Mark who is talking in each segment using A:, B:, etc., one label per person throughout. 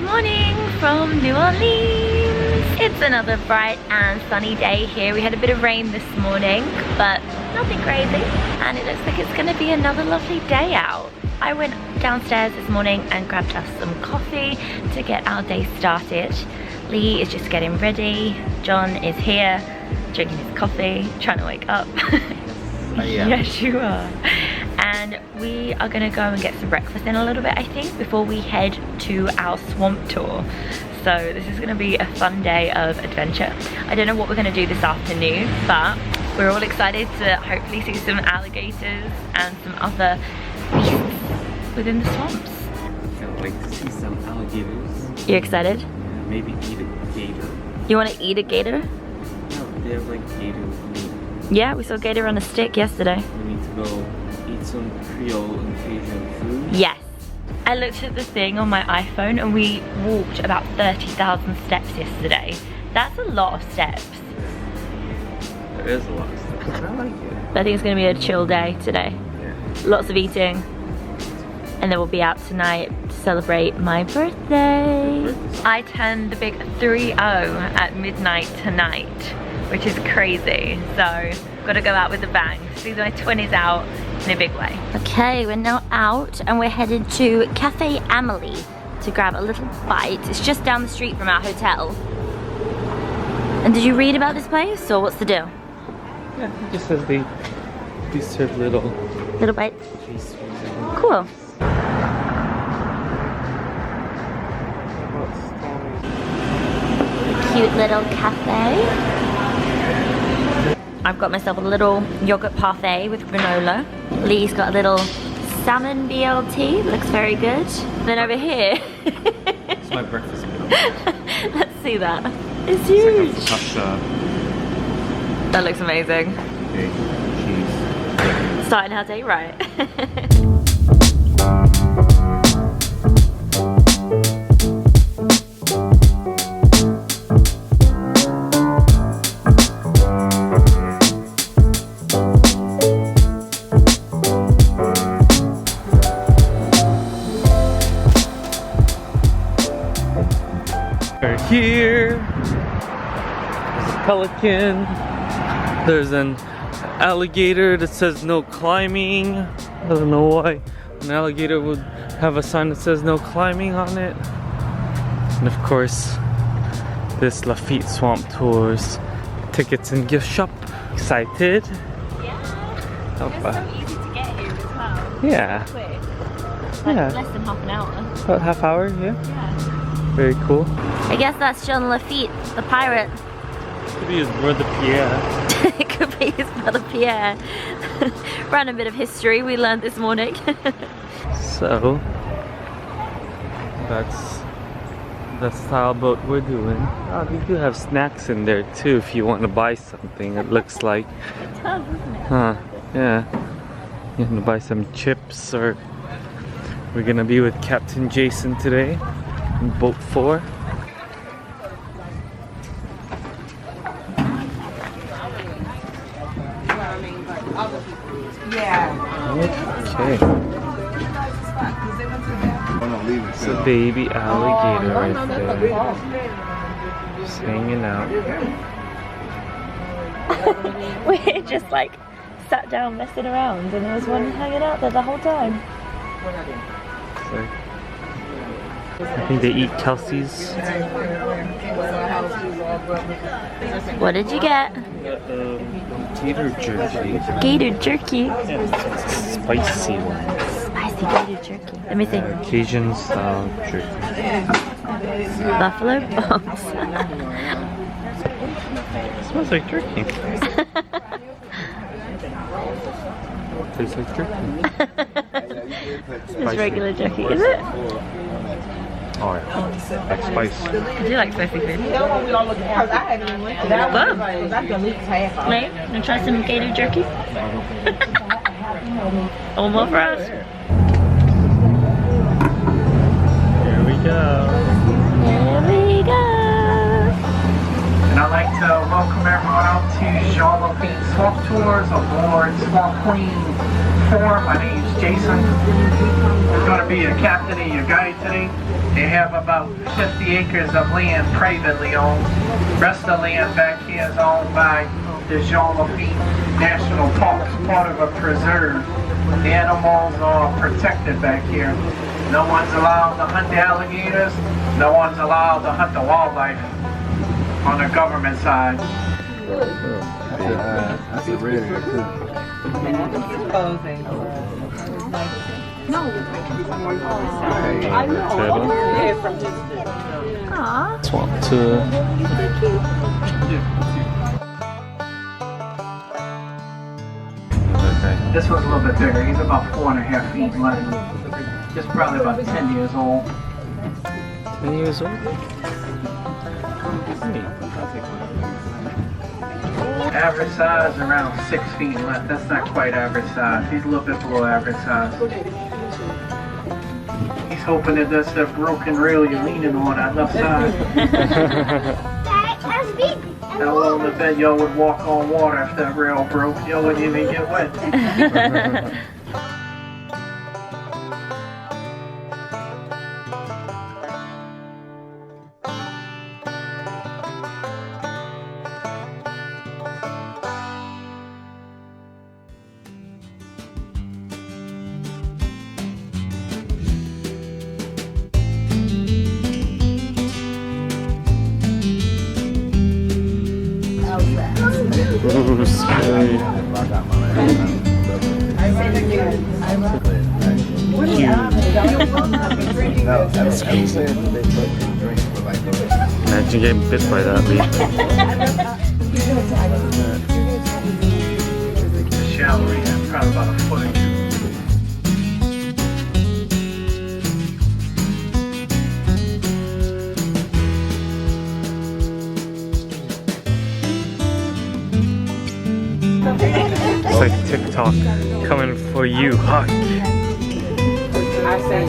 A: morning from New Orleans. It's another bright and sunny day here. We had a bit of rain this morning, but nothing crazy. And it looks like it's gonna be another lovely day out. I went downstairs this morning and grabbed us some coffee to get our day started. Lee is just getting ready. John is here, drinking his coffee, trying to wake up. Yes, you are. And we are gonna go and get some breakfast in a little bit, I think, before we head to our swamp tour. So this is gonna be a fun day of adventure. I don't know what we're gonna do this afternoon, but we're all excited to hopefully see some alligators and some other beasts within the swamps.
B: Can't wait to see some alligators.
A: You excited?
B: Yeah, maybe eat a gator.
A: You wanna eat a gator?
B: No, they have like gator meat.
A: Yeah, we saw gator on a stick yesterday.
B: We need to go eat some Creole and Cajun food.
A: Yes. I looked at the thing on my iPhone and we walked about 30,000 steps yesterday. That's a lot of steps.
B: There is a lot of stuff. I like it.
A: I think it's gonna be a chill day today.
B: Yeah.
A: Lots of eating. And then we'll be out tonight to celebrate my birthday. I turned the big 3-0 at midnight tonight, which is crazy. So, gotta go out with a bang. These are my 20s out in a big way. Okay, we're now out and we're headed to Cafe Amelie to grab a little bite. It's just down the street from our hotel. And did you read about this place, or what's the deal?
B: Yeah, it just says they serve little
A: bites?
B: pastries.
A: Cool. Cute little cafe. I've got myself a little yogurt parfait with granola. Lee's got a little salmon BLT, looks very good. Then over here,
B: It's my breakfast meal.
A: let's see that. It's huge.
B: It's like a
A: That looks amazing.
B: egg, cheese.
A: Starting our day right.
B: We're here. There's a pelican. There's an alligator that says no climbing. I don't know why an alligator would have a sign that says no climbing on it. And of course, this Lafitte Swamp Tours tickets and gift shop. Excited?
A: Yeah.
B: Oh,
A: It's so easy to get here as well.
B: yeah.
A: Quick. Like
B: Yeah.
A: less than half an hour.
B: About half hour, yeah.
A: Yeah.
B: Very cool.
A: I guess that's Jean Lafitte, the pirate.
B: Could be his brother Pierre.
A: It could be his brother Pierre. Random bit of history we learned this morning.
B: So that's the style boat we're doing. Oh, they do have snacks in there too if you want to buy something, it looks like.
A: It does, doesn't it?
B: Huh, yeah. You want to buy some chips, or we're gonna be with Captain Jason today in boat 4. Okay. It's a baby alligator right there. Just hanging out.
A: We just like sat down messing around and there was one hanging out there the whole time.
B: So, I think they eat Kelsey's.
A: What did you get?
B: Gator jerky.
A: Gator jerky.
B: Yeah, it's a spicy one.
A: Spicy gator jerky. Let me think.
B: Cajun style jerky.
A: Buffalo bones.
B: Smells like jerky. Tastes like jerky.
A: It's regular jerky, is it?
B: Oh yeah, like spice.
A: I do like spicy food. Whoa. Lee, wanna try some gator jerky? One more for us.
B: Here we go.
A: Here we go.
C: And I'd like to welcome everyone out to Jean Lafitte Swamp Tours aboard Swamp Queen 4. My name's Jason. We're going to be your captain and your guide today. They have about 50 acres of land privately owned. The rest of the land back here is owned by the Jean Lafitte National Park, part of a preserve. The animals are protected back here. No one's allowed to hunt the alligators. No one's allowed to hunt the wildlife on the government side.
D: That's a red hair too.
A: Aww.
B: Swamp Tour.
C: This one's a little bit bigger. He's about 4.5 feet in length. Just probably about 10 years old.
B: 10 years old?
C: Average size around 6 feet in length. That's not quite average size. He's a little bit below average size. He's hoping that that's that broken rail you're leaning on that left side. How long I bet y'all would walk on water if that rail broke? Y'all wouldn't even get wet.
B: Ooh, scary. Imagine getting bit by that leaf.
C: The shallow end, probably about a foot or two.
B: It's like TikTok coming for you, Huck.
E: I say.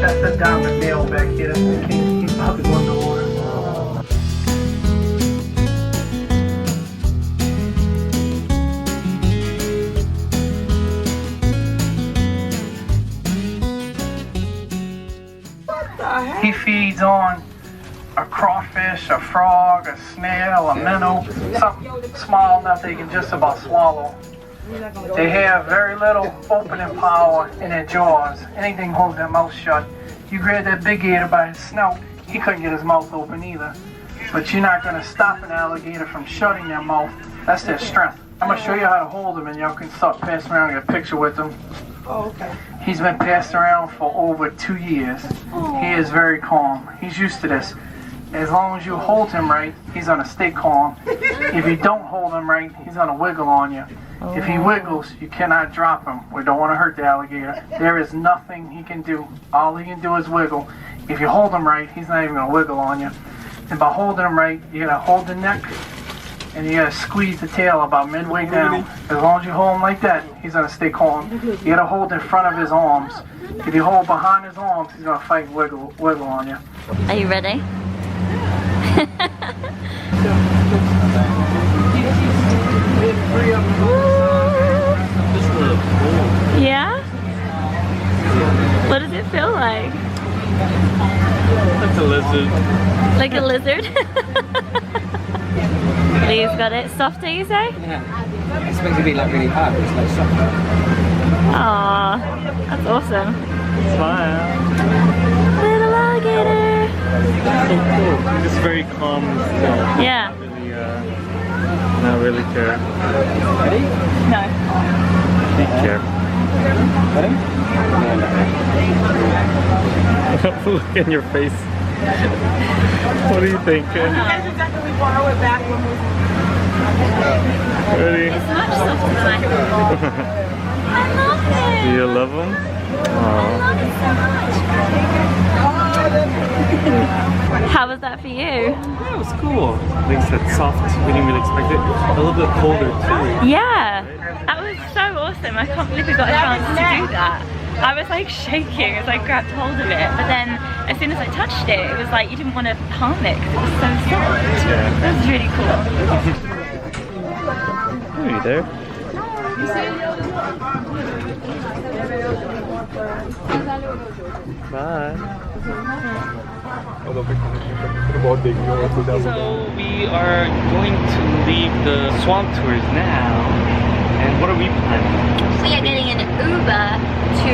C: That's the dominant male back here. That's the king. He's about to go in the water. He feeds on a crawfish, a frog, a snail, a minnow, something small enough they can just about swallow. They have very little opening power in their jaws. Anything holds their mouth shut. You grab that big gator by his snout, he couldn't get his mouth open either. But you're not going to stop an alligator from shutting their mouth. That's their strength. I'm going to show you how to hold them and y'all can start passing around and get a picture with them.
E: Oh, okay.
C: He's been passed around for over 2 years. He is very calm. He's used to this. As long as you hold him right, he's gonna stay calm. If you don't hold him right, he's gonna wiggle on you. If he wiggles, you cannot drop him. We don't want to hurt the alligator. There is nothing he can do. All he can do is wiggle. If you hold him right, he's not even gonna wiggle on you. And by holding him right, you gotta hold the neck and you gotta squeeze the tail about midway down. As long as you hold him like that, he's gonna stay calm. You gotta hold in front of his arms. If you hold behind his arms, he's gonna fight and wiggle on you.
A: Are you ready? Yeah? What does it feel like?
B: Like a lizard.
A: Like a lizard? Lee's got it. Softer, you say?
E: Yeah. It's supposed to be like really hard, but it's like soft.
A: Aww, that's awesome.
B: Smile.
A: Little alligator.
B: So cool. Just very calm still.
A: Yeah.
B: Not really care.
E: Ready?
A: No.
B: He care.
E: Ready?
B: Look in your face. What are you thinking? Ready?
A: It's much softer than I thought. I love it.
B: Do you love him?
A: I love it so much. How was that for you?
B: Yeah, it was cool. Like I said, soft. We didn't really expect it. A little bit colder too.
A: Yeah. That was so awesome. I can't believe we got a chance to do that. I was like shaking as I grabbed hold of it, but then as soon as I touched it, it was like you didn't want to harm it because it was so soft.
B: Yeah.
A: That was really cool.
B: Are you there? Bye. So we are going to leave the swamp tours now. And what are we planning?
A: We are getting an Uber to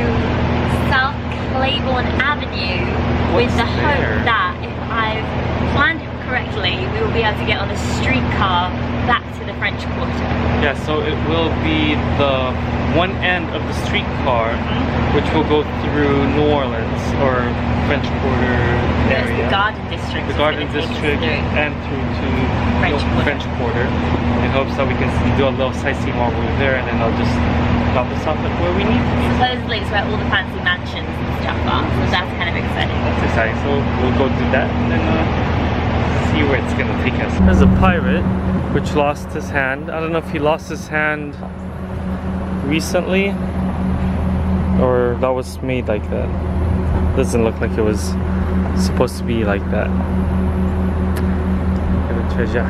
A: South Claiborne Avenue with the hope that if I've planned it correctly, we will be able to get on a streetcar back to the French Quarter.
B: Yeah, so it will be the one end of the streetcar, which will go through New Orleans or French Quarter
A: There's
B: area.
A: the Garden District.
B: The Garden District and through to French Quarter. In hopes that we can do a little sightseeing while we're there, and then I'll just drop us off at where we need to be.
A: Supposedly it's where all the fancy mansions and stuff are, so that's kind of exciting.
B: That's exciting. So we'll go do that and then see where it's gonna take us. There's a pirate which lost his hand. I don't know if he lost his hand recently or that was made like that. Doesn't look like it was supposed to be like that. Look at the treasure.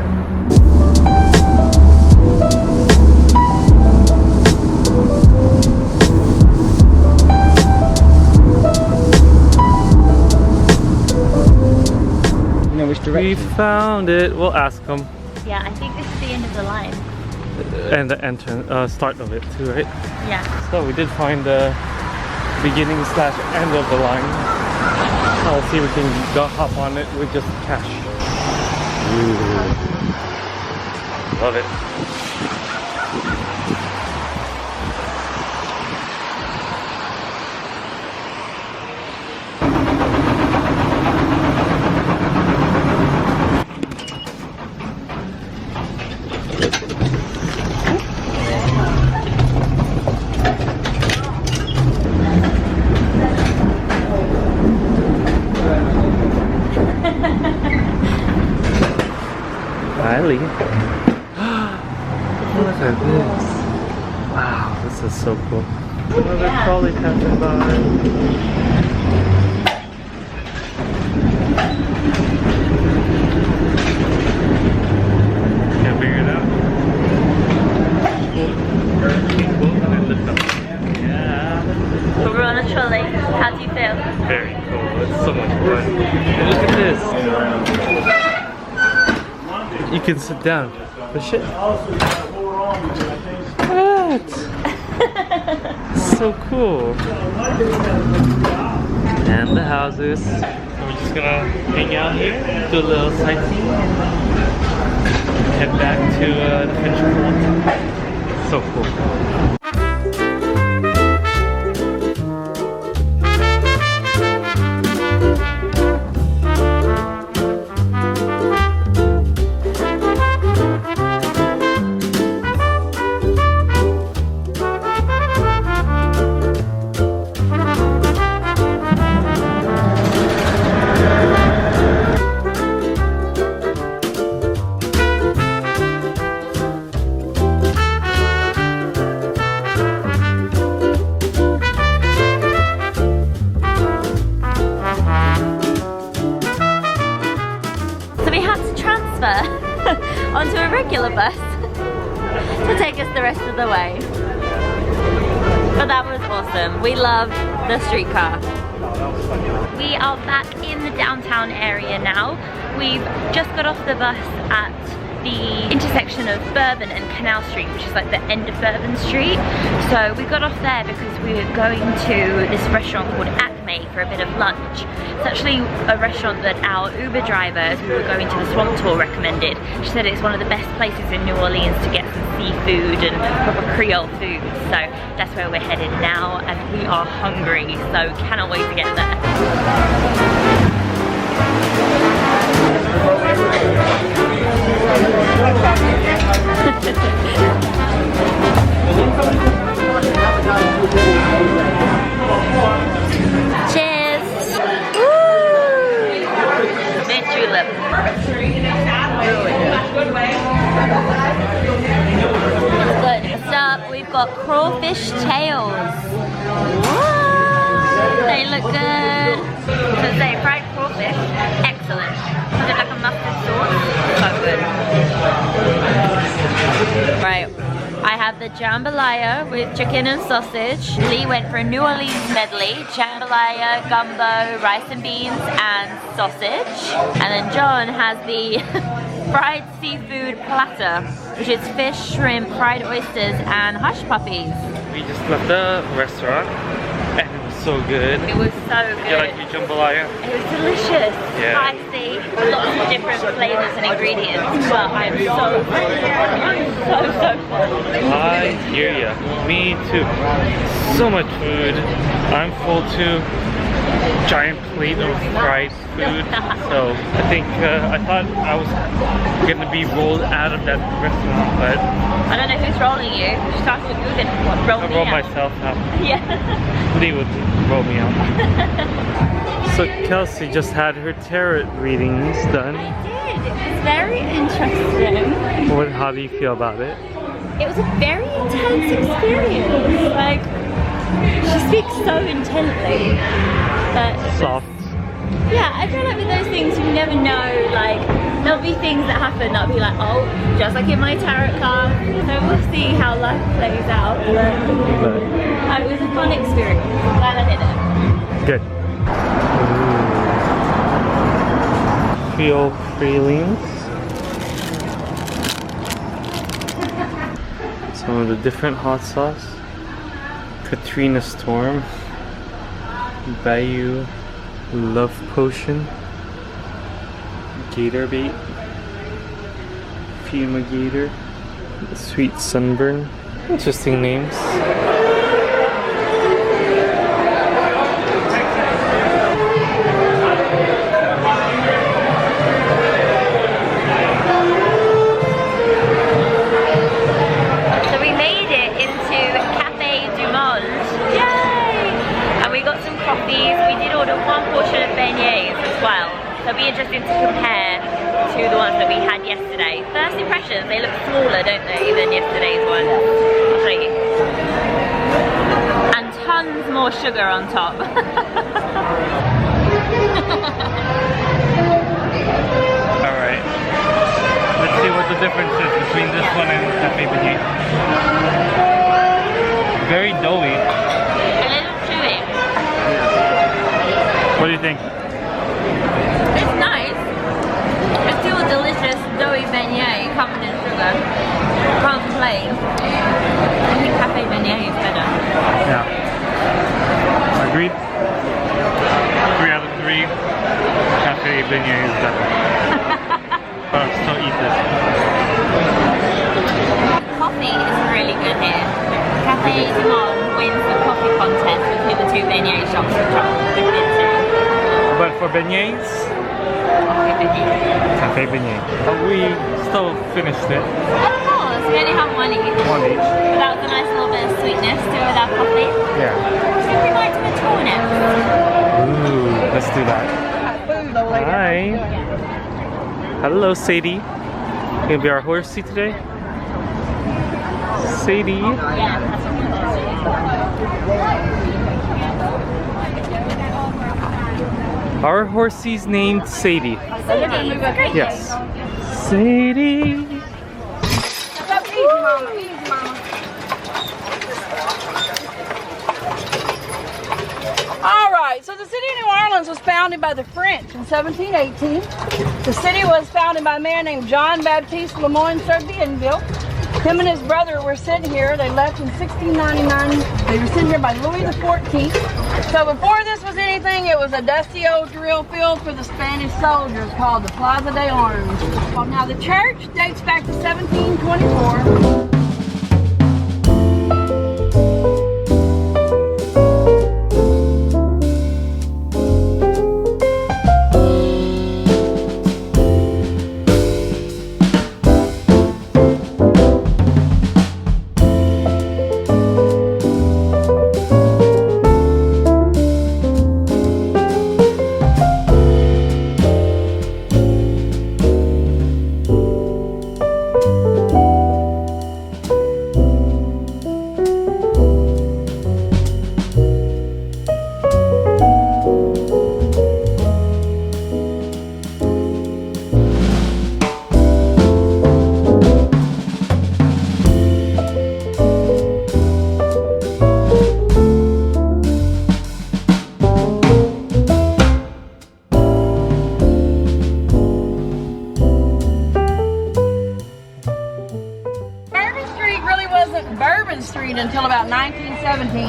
B: We found it. We'll ask them.
A: Yeah, I think this is the end of the line.
B: And the entrance, start of it too, right?
A: Yeah.
B: So we did find the beginning / end of the line. I'll see if we can go hop on it with just cash. Ooh. Love it. Riley. Look at this. Wow, this is so cool. Another trolley passing by. Can't figure it out. Cool. And then lift up. Yeah.
A: But we're on a trolley. How do you feel?
B: Very cool. It's so much fun. And look at this. You can sit down. But shit. What? So cool. And the houses. So we're just gonna hang out here, do a little sightseeing, head back to the French Quarter. So cool.
A: onto a regular bus to take us the rest of the way. But that was awesome. We loved the streetcar. We are back in the downtown area now. We've just got off the bus at the intersection of Bourbon and Canal Street, which is like the end of Bourbon Street. So we got off there because we were going to this restaurant called Acme for a bit of lunch. It's actually a restaurant that our Uber driver, as we were going to the Swamp Tour, recommended. She said it's one of the best places in New Orleans to get some seafood and proper Creole food. So that's where we're headed now, and we are hungry, so cannot wait to get there. Cheers! Woo! Mint julep. It's good. First up, we've got crawfish tails. What? look good. So say fried crawfish, excellent. Is it like a mustard sauce? So good. Right, I have the jambalaya with chicken and sausage. Lee went for a New Orleans medley, jambalaya, gumbo, rice and beans, and sausage. And then John has the fried seafood platter, which is fish, shrimp, fried oysters, and hush puppies.
B: We just left the restaurant and it was so good.
A: It was so good.
B: You like your jambalaya?
A: It was delicious,
B: Yeah.
A: spicy, lots of different flavors and ingredients. But I'm so full. So full.
B: I hear ya. Me too. So much food. I'm full too. Giant plate of fried food. So I think I thought I was gonna be rolled out of that restaurant, but
A: I don't know who's rolling you. Just ask what you were gonna roll
B: I
A: me
B: rolled
A: out.
B: myself out.
A: Yeah.
B: Lee would roll me out. So Kelsey just had her tarot readings done.
A: I did. It was very interesting.
B: How do you feel about it?
A: It was a very intense experience. Like, she speaks so intently. But
B: Soft.
A: yeah, I feel like with those things you never know, like there'll be things that happen that'll be like, oh, just like in my tarot card. So we'll see how life plays out. But it was a fun experience. I'm glad I did it.
B: Good. Creole pralines. Some of the different hot sauce. Katrina Storm. Bayou Love Potion. Gator Bait. Fumigator. Sweet Sunburn. Interesting names.
A: So we made it into Cafe du Monde. Yay! And we got some coffees. We did order one portion of beignets as well. So it'll be interesting to compare to the ones that we had yesterday. First impressions, they look smaller, don't they, than yesterday's ones. I'll show you. And tons more sugar on top.
B: Alright. Let's see what the difference is between this one and Cafe Beignet. Very doughy.
A: A little chewy.
B: What do you think?
A: It's nice. It's still a delicious doughy beignet covered in sugar. Can't complain. I think Cafe Beignet is better.
B: Yeah. Agreed? 3 out of 3. Cafe Beignet is better. But I'll still eat this.
A: Coffee is really good here. Cafe du Monde wins the coffee contest between the two beignet shops which I've been to.
B: But for beignets, Cafe Beignet. But we still finished it.
A: Of course, we only have one each.
B: One each.
A: But that was a nice little bit of sweetness to it with our coffee.
B: Yeah.
A: So we might do a tour next.
B: Ooh, let's do that. Hi. Hello, Sadie. You gonna be our horsey today? Sadie.
A: Yeah, that's what
B: Our horsey's named Sadie.
A: Sadie, great
B: Yes.
A: name.
B: Sadie.
D: All right, so the city of New Orleans was founded by the French in 1718. The city was founded by a man named Jean Baptiste Lemoyne Bienville. Him and his brother were sitting here. They left in 1699. They were sitting here by Louis XIV. So before this was anything, it was a dusty old drill field for the Spanish soldiers called the Plaza de Arms. Well, now the church dates back to 1724. Lafitte Street until about 1917.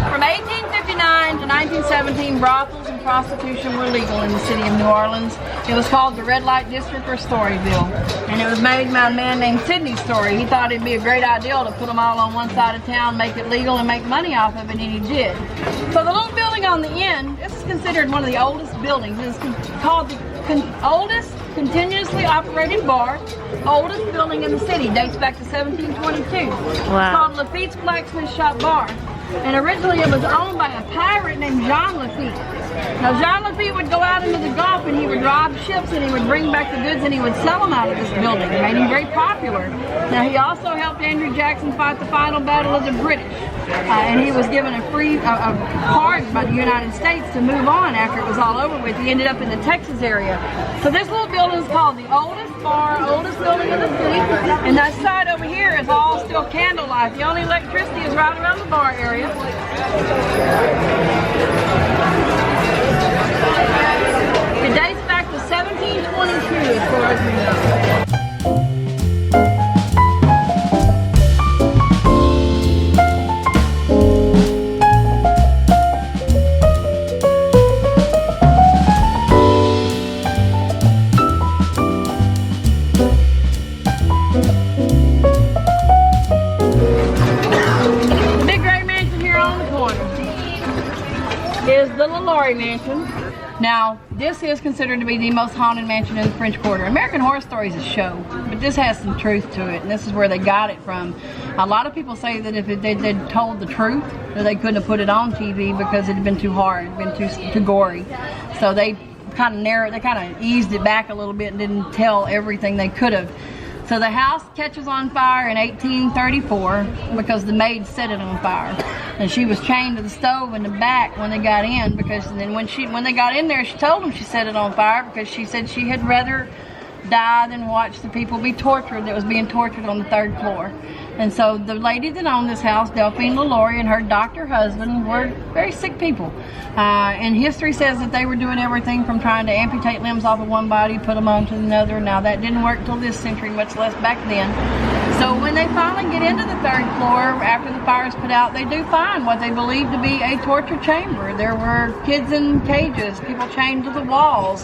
D: From 1859 to 1917, brothels and prostitution were legal in the city of New Orleans. It was called the Red Light District or Storyville. And it was made by a man named Sidney Story. He thought it'd be a great idea to put them all on one side of town, make it legal, and make money off of it, and he did. So the little building on the end, this is considered one of the oldest buildings. It's called the oldest continuously operated bar, oldest building in the city, dates back to 1722.
A: Wow.
D: It's called Lafitte's Blacksmith Shop Bar. And originally it was owned by a pirate named Jean Lafitte. Now Jean Lafitte would go out into the Gulf and he would rob ships and he would bring back the goods and he would sell them out of this building. It made him very popular. Now he also helped Andrew Jackson fight the final battle of the British. And he was given a free pardon by the United States to move on after it was all over with. He ended up in the Texas area. So this little building is called the oldest bar, oldest building in the city. And that side over here is all still candlelight. The only electricity is right around the bar area. It dates back to 1722 as far as we know. Mansion. Now, this is considered to be the most haunted mansion in the French Quarter. American Horror Story is a show, but this has some truth to it, and this is where they got it from. A lot of people say that if they'd told the truth, that they couldn't have put it on TV because it had been too hard, been too gory. So they kind of eased it back a little bit and didn't tell everything they could have. So the house catches on fire in 1834 because the maid set it on fire. And she was chained to the stove in the back when they got in, because then when they got in there, she told them she set it on fire because she said she had rather die than watch the people be tortured that was being tortured on the 3rd floor. And so the lady that owned this house, Delphine LaLaurie, and her doctor husband were very sick people. And history says that they were doing everything from trying to amputate limbs off of one body, put them onto another. Now that didn't work till this century, much less back then. So when they finally get into the 3rd floor, after the fire is put out, they do find what they believe to be a torture chamber. There were kids in cages, people chained to the walls.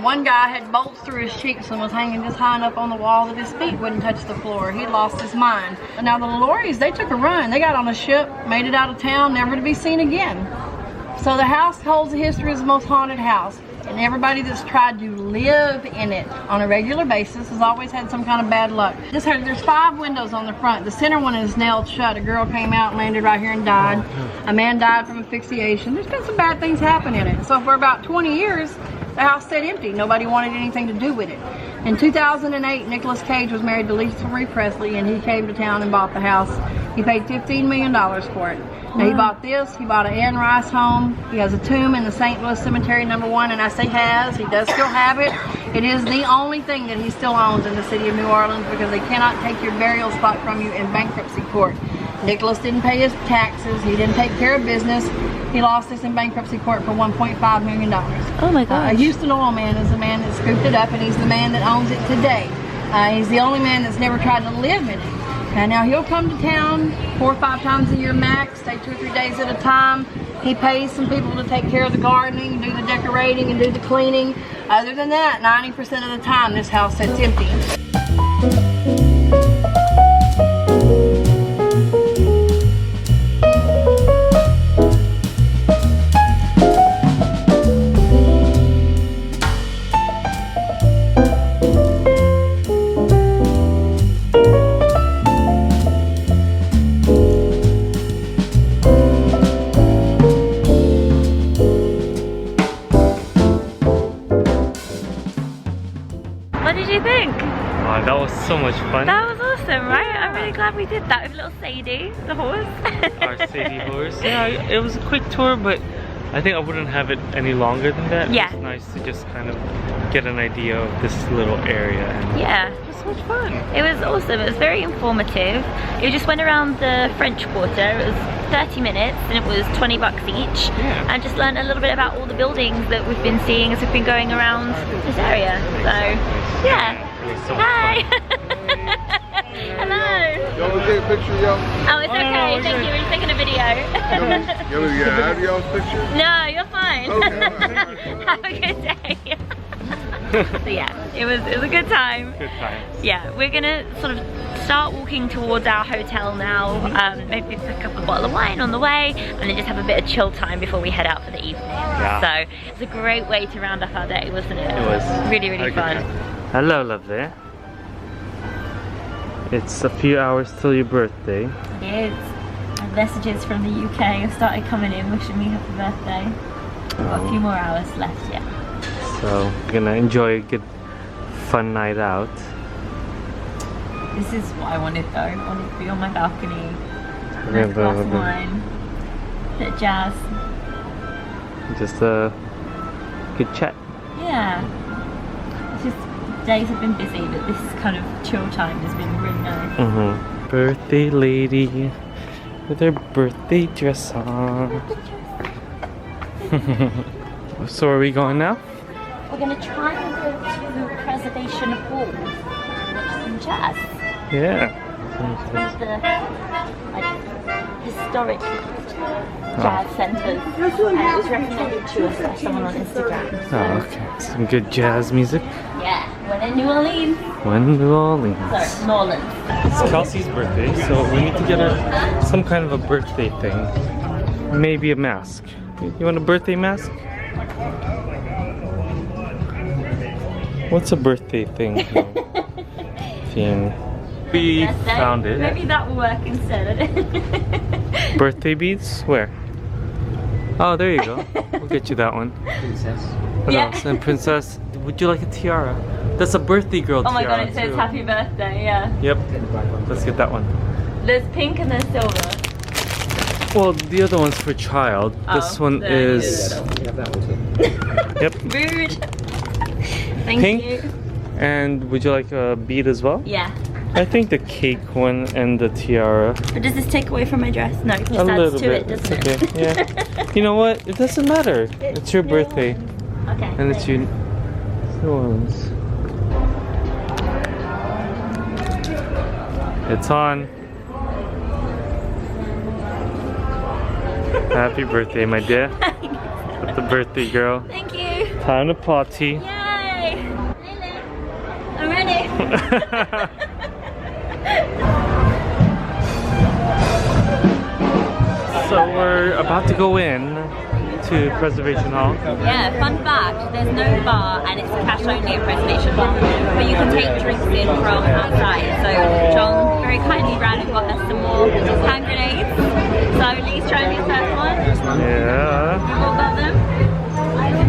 D: One guy had bolts through his cheeks and was hanging just high enough on the wall that his feet wouldn't touch the floor. He'd lost his mind. Now the LaLauries, they took a run. They got on a ship, made it out of town, never to be seen again. So the house holds the history as the most haunted house. And everybody that's tried to live in it on a regular basis has always had some kind of bad luck. There's 5 windows on the front. The center one is nailed shut. A girl came out and landed right here and died. A man died from asphyxiation. There's been some bad things happen in it. So for about 20 years, the house sat empty. Nobody wanted anything to do with it. In 2008, Nicolas Cage was married to Lisa Marie Presley, and he came to town and bought the house. He paid $15 million for it. Now he bought this, he bought an Anne Rice home, he has a tomb in the St. Louis Cemetery #1, and I say has, he does still have it. It is the only thing that he still owns in the city of New Orleans because they cannot take your burial spot from you in bankruptcy court. Nicholas didn't pay his taxes, he didn't take care of business. He lost this in bankruptcy court for $1.5 million.
A: Oh my gosh.
D: A Houston oil man is the man that scooped it up, and he's the man that owns it today. He's the only man that's never tried to live in it. And now he'll come to town 4 or 5 times a year max, stay 2 or 3 days at a time. He pays some people to take care of the gardening, do the decorating, and do the cleaning. Other than that, 90% of the time this house sits empty.
B: That was so much fun.
A: That was awesome, right? I'm really glad we did that with little Sadie, the horse.
B: Our Sadie horse. Yeah, it was a quick tour, but I think I wouldn't have it any longer than that.
A: Yeah.
B: It's nice to just kind of get an idea of this little area. And
A: yeah.
B: It was so much fun.
A: It was awesome. It was very informative. We just went around the French Quarter. It was 30 minutes and it was $20 each.
B: Yeah.
A: And just learned a little bit about all the buildings that we've been seeing as we've been going around this area. So, yeah.
B: It was so
A: Hi.
B: much fun.
A: Hello.
F: picture, yo?
A: Oh, it's okay. Thank you. We're just taking a video.
F: You want me to get out of y'all's picture?
A: No, you're fine.
F: Okay.
A: Have a good day. So yeah, it was a good time.
B: Good time.
A: Yeah, we're gonna sort of start walking towards our hotel now. Maybe pick up a bottle of wine on the way, and then just have a bit of chill time before we head out for the evening.
B: Yeah.
A: So it's a great way to round up our day, wasn't it?
B: It was.
A: Really, really fun.
B: Hello, lovely. It's a few hours till your birthday.
A: It is. And messages from the UK have started coming in wishing me happy birthday. We've got a few more hours left yet.
B: So we're gonna enjoy a good, fun night out.
A: This is what I wanted though. I wanted to be on my balcony,
B: Yeah,
A: have a glass of wine, bit of jazz.
B: Just a good chat.
A: Yeah. It's just, days have been busy, but this kind of chill time has been really nice.
B: Birthday lady with her birthday dress on. So are we going now?
A: We're going to try and go to Preservation Hall and watch some jazz.
B: Yeah.
A: One of the historic jazz centres. It was recommended to us by someone on Instagram. So,
B: Oh, okay. Some good jazz music.
A: yeah, we're in New Orleans.
B: When New Orleans.
A: Sorry, New Orleans.
B: It's Kelsey's birthday, so we need to get her some kind of a birthday thing. Maybe a mask. You want a birthday mask? What's a birthday thing? Theme. We found it.
A: Maybe that will work instead.
B: Birthday beads? Where? Oh, there you go. We'll get you that one.
E: Princess.
B: What
A: Yeah.
B: else? And princess, would you like a tiara? That's a birthday girl
A: Oh my
B: tiara.
A: god, it says
B: too.
A: happy birthday, yeah.
B: Yep. Let's get that one.
A: There's pink and there's silver.
B: Well, the other one's for child. This
A: Oh,
B: one
A: there
B: is.
E: We have that one too.
B: Yep.
A: Rude. Thank
B: Pink?
A: you.
B: And would you like a bead as well?
A: Yeah.
B: I think the cake one and the tiara.
A: But does this take away from my dress? No, it just
B: A
A: adds
B: little
A: to
B: bit.
A: it,
B: It's
A: doesn't it?
B: okay. Yeah. You know what? It doesn't matter. It's your birthday.
A: Okay.
B: And it's your New Orleans. It's on. Happy birthday, my dear. With the birthday girl.
A: Thank you.
B: Time to party.
A: Yay! I'm ready.
B: So we're about to go in to Preservation Hall.
A: Yeah, fun fact, there's no bar and it's cash only at Preservation Hall, but you can take drinks in from outside. So John very kindly ran and got us some more hand grenades. So Lee's trying the first one.
B: Yeah.
A: We've all got them.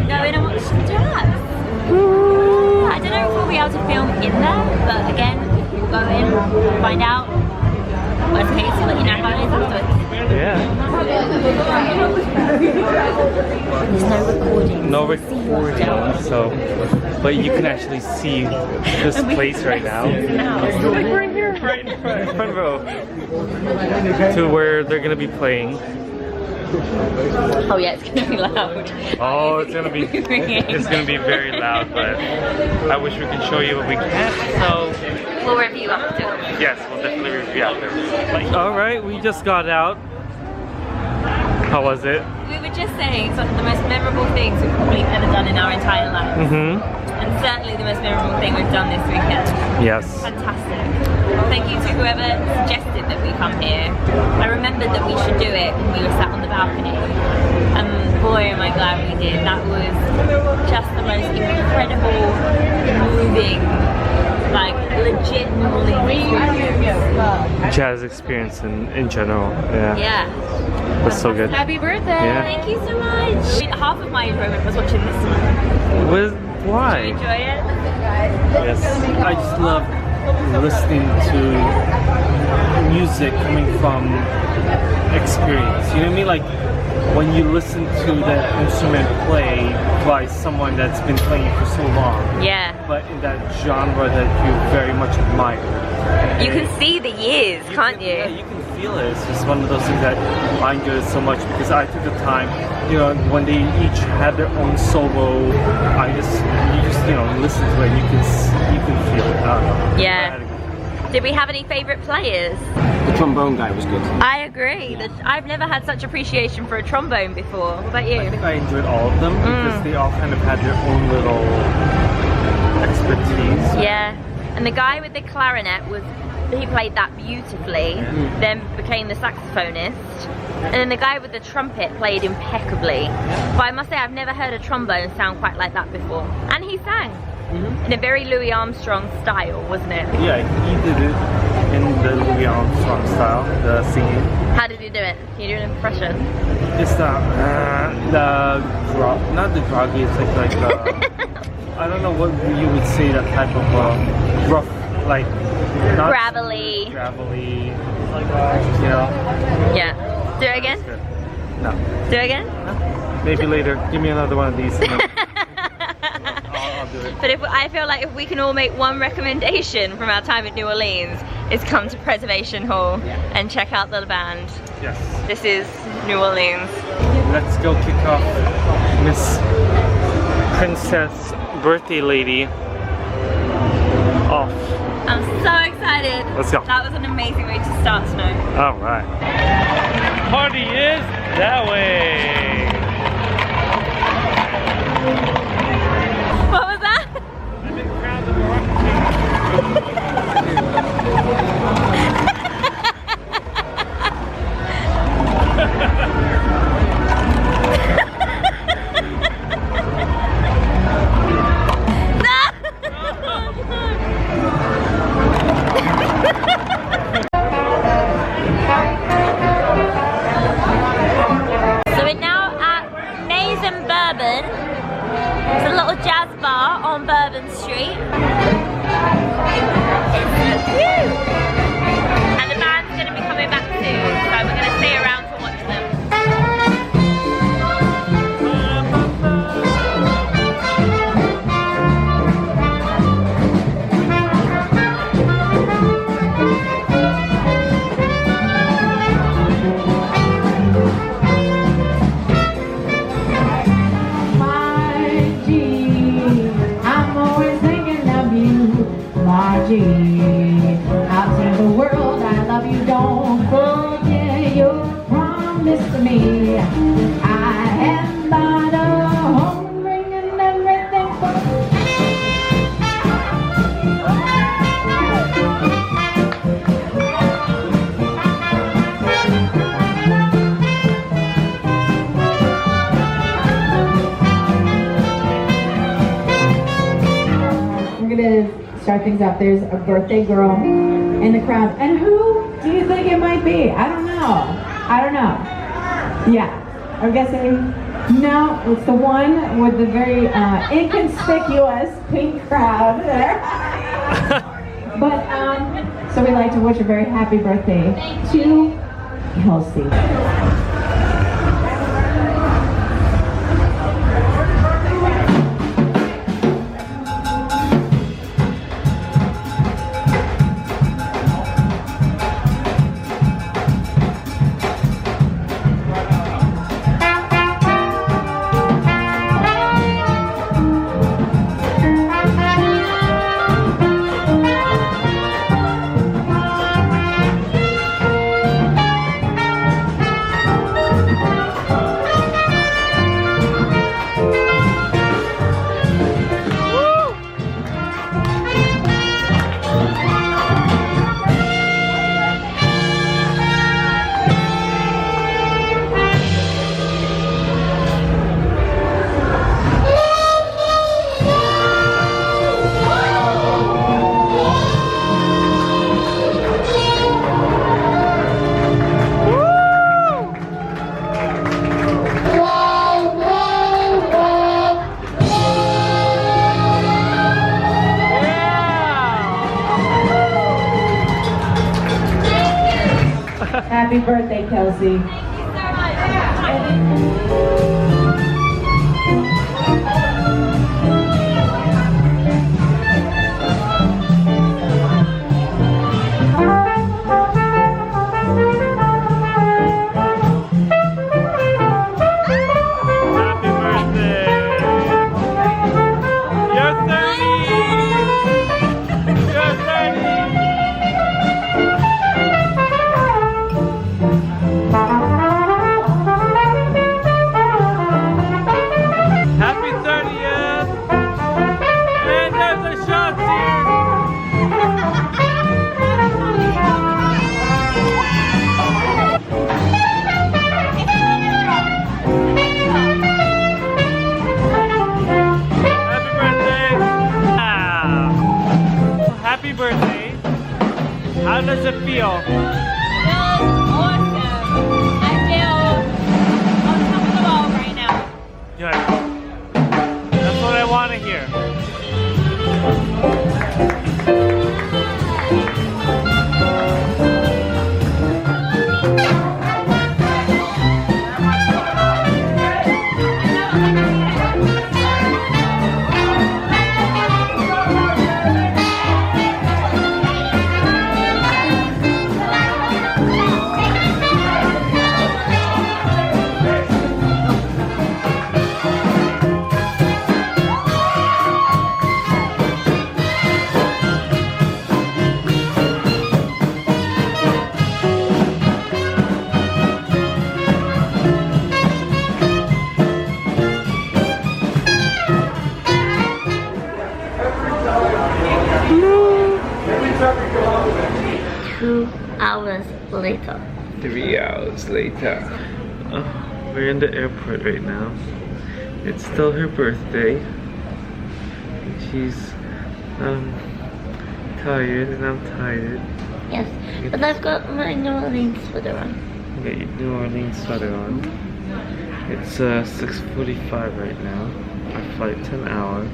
A: Go in and watch some jazz. I don't know if we'll be able to film in there, but again, we'll go in, find out. Worst case, we'll let you know how it is afterwards.
B: Yeah.
A: There's no recording.
B: No recording, so, but you can actually see this place right now. Like right here, right in front row. To where they're gonna be playing.
A: Oh yeah, it's gonna be loud.
B: Oh, it's gonna be very loud, but I wish we could show you, but we can't. So
A: We'll review after.
B: yes, we'll definitely review after. All right, we just got out. How was it?
A: We were just saying it's one of the most memorable things we've probably ever done in our entire lives. And certainly the most memorable thing we've done this weekend.
B: Yes.
A: Fantastic. Thank you to whoever suggested that we come here. I remembered that we should do it when we were sat on the balcony. And boy am I glad we did. That was just the most incredible, moving, like legit
B: Jazz experience in general. Yeah.
A: Yeah.
B: That's so good.
A: Happy birthday!
B: Yeah.
A: Thank you so much. Half of my enjoyment was watching this one.
B: Why?
A: Did you enjoy it?
C: Yes, I just love listening to music coming from experience. You know what I mean? Like when you listen to that instrument play by someone that's been playing it for so long,
A: Yeah.
C: but in that genre that you very much admire.
A: You can see the years, can't
C: Yeah,
A: you?
C: you can feel it. It's just one of those things that I enjoy so much because I took the time, you know, when they each had their own solo, you just you know, listen to it and you can feel it. I don't know.
A: Yeah. Did we have any favourite players?
E: The trombone guy was good.
A: I agree. I've never had such appreciation for a trombone before. What about you?
B: I think I enjoyed all of them because they all kind of had their own little expertise.
A: Yeah. And the guy with the clarinet he played that beautifully, then became the saxophonist. And then the guy with the trumpet played impeccably. But I must say, I've never heard a trombone sound quite like that before. And he sang in a very Louis Armstrong style, wasn't it?
B: Yeah, he did it in the Louis Armstrong style, the singing.
A: How did he do it? Can you do an impression?
B: It's not the groggy, it's like I don't know what you would say, that type of rough, like not
A: Gravelly.
B: Gravelly, you know.
A: Yeah. Do it again?
B: No.
A: Do it again?
B: No. Maybe later. Give me another one of these. And then I'll do it.
A: But I feel like if we can all make one recommendation from our time at New Orleans, is come to Preservation Hall and check out the band.
B: Yes.
A: This is New Orleans.
B: Let's go kick off Miss Princess Birthday Lady off.
A: I'm so excited.
B: Let's go.
A: That was an amazing way to start tonight.
B: All right. Party is that way.
A: What was that?
B: I'm in crowd of Moroccan.
A: So we're now at Maze and Bourbon. It's a little jazz bar on Bourbon Street. It's so cute! And the band's going to be coming back soon, so we're going to stay around to watch them.
G: Out in the world, I love you. Don't forget your promise to me. I have bought a home ring and everything We're gonna start things off. There's a birthday girl in the crowd. And who do you think it might be? I don't know. Yeah, I'm guessing. No, it's the one with the very inconspicuous pink crowd there. But, so we'd like to wish a very happy birthday to Kelsey. Happy birthday, Kelsey.
B: How does it feel?
A: Awesome. I feel on top of the world right now.
B: Good. That's what I want to hear.
A: Later.
B: 3 hours later. Oh, we're in the airport right now. It's still her birthday. She's tired and I'm tired.
A: Yes, but I've got my New Orleans sweater on.
B: You got your New Orleans sweater on. It's 6:45 right now. Our flight's an hour.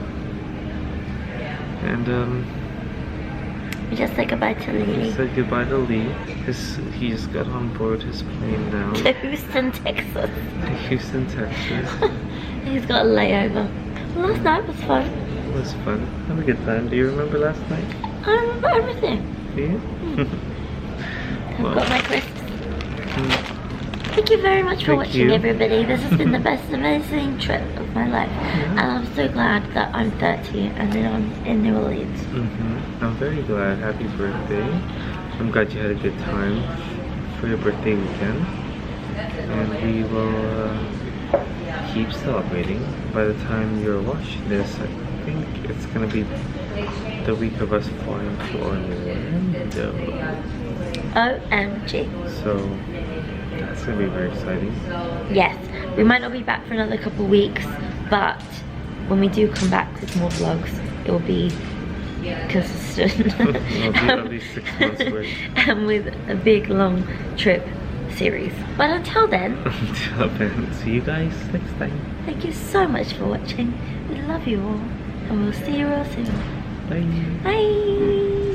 B: And
A: We just said goodbye to Lee.
B: said goodbye to Lee. He just got on board his plane now.
A: To Houston, Texas.
B: To Houston, Texas.
A: He's got a layover. Well, last night was fun.
B: It was fun. Have a good time. Do you remember last night?
A: I remember everything.
B: Do you?
A: I've got my crisps. Thank you very much for
B: Thank
A: watching,
B: you.
A: everybody. This has been the best amazing trip of my life. And I'm so glad that I'm 30 and then I'm in New Orleans.
B: I'm very glad. Happy birthday. I'm glad you had a good time for your birthday weekend. And we will keep celebrating. By the time you're watching this, I think it's going to be the week of us flying to Orlando.
A: OMG.
B: So that's going to be very exciting.
A: Yes, we might not be back for another couple of weeks, but when we do come back with more vlogs, it will be consistent.
B: It'll be at least 6 months worth.
A: And with a big long trip series. But until then,
B: Until then, see you guys next time.
A: thank you so much for watching. We love you all, and we'll see you all soon.
B: Bye.
A: Bye.